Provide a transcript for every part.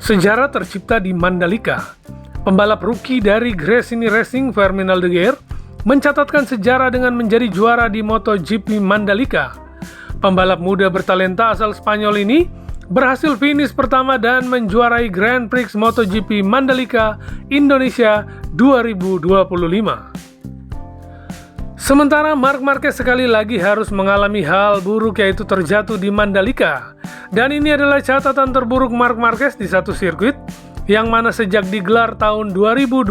Sejarah tercipta di Mandalika. Pembalap rookie dari Gresini Racing, Fermin Aldeguer, mencatatkan sejarah dengan menjadi juara di MotoGP Mandalika. Pembalap muda bertalenta asal Spanyol ini berhasil finish pertama dan menjuarai Grand Prix MotoGP Mandalika Indonesia 2025. Sementara Marc Marquez sekali lagi harus mengalami hal buruk, yaitu terjatuh di Mandalika. Dan ini adalah catatan terburuk Marc Marquez di satu sirkuit, yang mana sejak digelar tahun 2022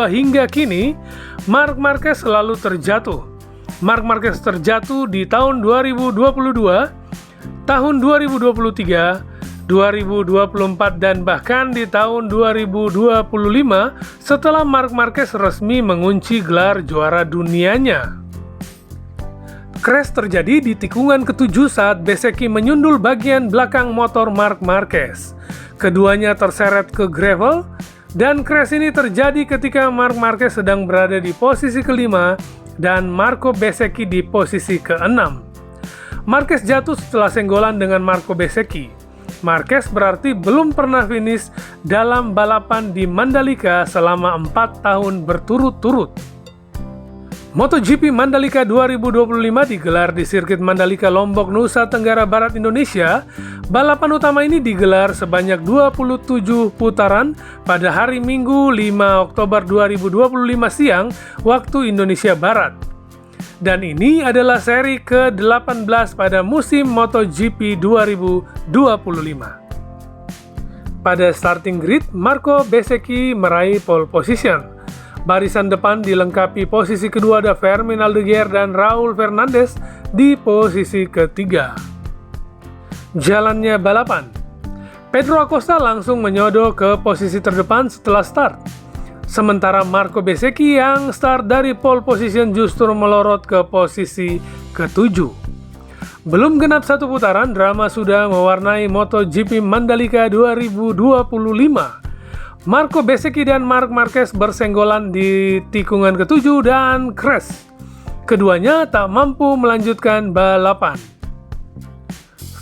hingga kini, Marc Marquez selalu terjatuh. Marc Marquez terjatuh di tahun 2022, tahun 2023, 2024, dan bahkan di tahun 2025 setelah Marc Marquez resmi mengunci gelar juara dunianya. Crash terjadi di tikungan ke-7 saat Bezzecchi menyundul bagian belakang motor Marc Marquez. Keduanya terseret ke gravel, dan crash ini terjadi ketika Marc Marquez sedang berada di posisi ke-5 dan Marco Bezzecchi di posisi ke-6. Marquez jatuh setelah senggolan dengan Marco Bezzecchi. Marquez berarti belum pernah finish dalam balapan di Mandalika selama 4 tahun berturut-turut. MotoGP Mandalika 2025 digelar di sirkuit Mandalika, Lombok, Nusa Tenggara Barat, Indonesia. Balapan utama ini digelar sebanyak 27 putaran pada hari Minggu 5 Oktober 2025 siang waktu Indonesia Barat. Dan ini adalah seri ke-18 pada musim MotoGP 2025. Pada starting grid, Marco Bezzecchi meraih pole position. Barisan depan dilengkapi posisi kedua ada Fermin Aldeguer dan Raul Fernandez di posisi ketiga. Jalannya balapan, Pedro Acosta langsung menyodok ke posisi terdepan setelah start. Sementara Marco Bezzecchi yang start dari pole position justru melorot ke posisi ke-7. Belum genap satu putaran, drama sudah mewarnai MotoGP Mandalika 2025. Marco Bezzecchi dan Marc Marquez bersenggolan di tikungan ke-7 dan crash. Keduanya tak mampu melanjutkan balapan.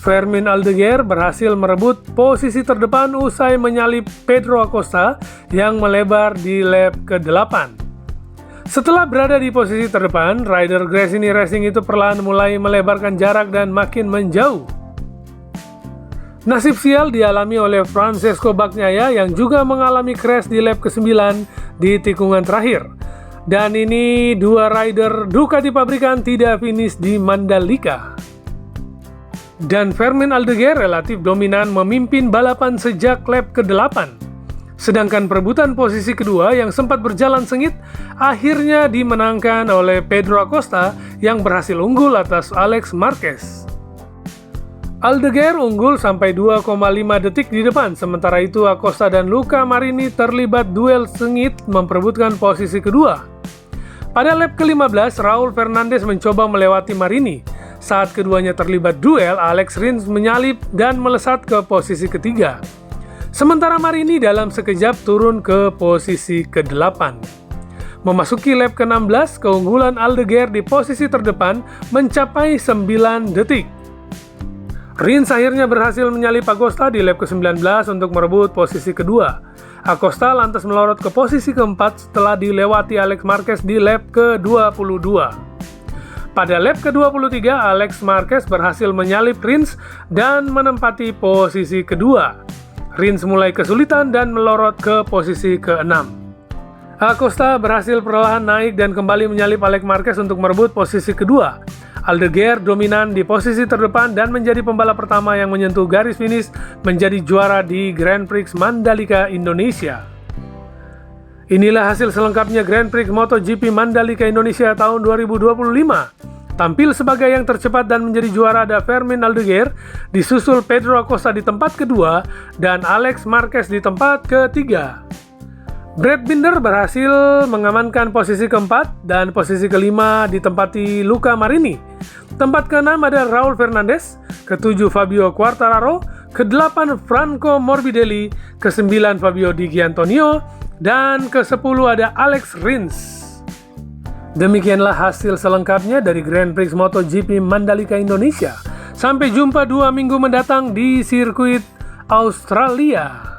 Fermin Aldeguer berhasil merebut posisi terdepan usai menyalip Pedro Acosta yang melebar di lap ke-8. Setelah berada di posisi terdepan, rider Gresini Racing itu perlahan mulai melebarkan jarak dan makin menjauh. Nasib sial dialami oleh Francesco Bagnaia yang juga mengalami crash di lap ke-9 di tikungan terakhir. Dan ini dua rider Ducati pabrikan tidak finish di Mandalika. Dan Fermin Aldeguer relatif dominan memimpin balapan sejak lap ke-8. Sedangkan perebutan posisi kedua yang sempat berjalan sengit akhirnya dimenangkan oleh Pedro Acosta yang berhasil unggul atas Alex Marquez. Aldeguer unggul sampai 2,5 detik di depan, sementara itu Acosta dan Luca Marini terlibat duel sengit memperebutkan posisi kedua. Pada lap ke-15, Raul Fernandez mencoba melewati Marini. Saat keduanya terlibat duel, Alex Rins menyalip dan melesat ke posisi ketiga. Sementara Marini dalam sekejap turun ke posisi ke-8. Memasuki lap ke-16, keunggulan Aldeguer di posisi terdepan mencapai 9 detik. Rins akhirnya berhasil menyalip Acosta di lap ke-19 untuk merebut posisi kedua. Acosta lantas melorot ke posisi keempat setelah dilewati Alex Marquez di lap ke-22. Pada lap ke-23, Alex Marquez berhasil menyalip Rins dan menempati posisi kedua. Rins mulai kesulitan dan melorot ke posisi ke-6. Acosta berhasil perlahan naik dan kembali menyalip Alex Marquez untuk merebut posisi kedua. Aldeguer dominan di posisi terdepan dan menjadi pembalap pertama yang menyentuh garis finish menjadi juara di Grand Prix Mandalika Indonesia. Inilah hasil selengkapnya Grand Prix MotoGP Mandalika Indonesia tahun 2025. Tampil sebagai yang tercepat dan menjadi juara ada Fermin Aldeguer, disusul Pedro Acosta di tempat kedua dan Alex Marquez di tempat ketiga. Brad Binder berhasil mengamankan posisi keempat dan posisi kelima ditempati Luca Marini. Tempat keenam ada Raul Fernandez, ketujuh Fabio Quartararo, ke-8 Franco Morbidelli, ke-9 Fabio Di Giannantonio, dan ke-10 ada Alex Rins. Demikianlah hasil selengkapnya dari Grand Prix MotoGP Mandalika Indonesia. Sampai jumpa 2 minggu mendatang di sirkuit Australia.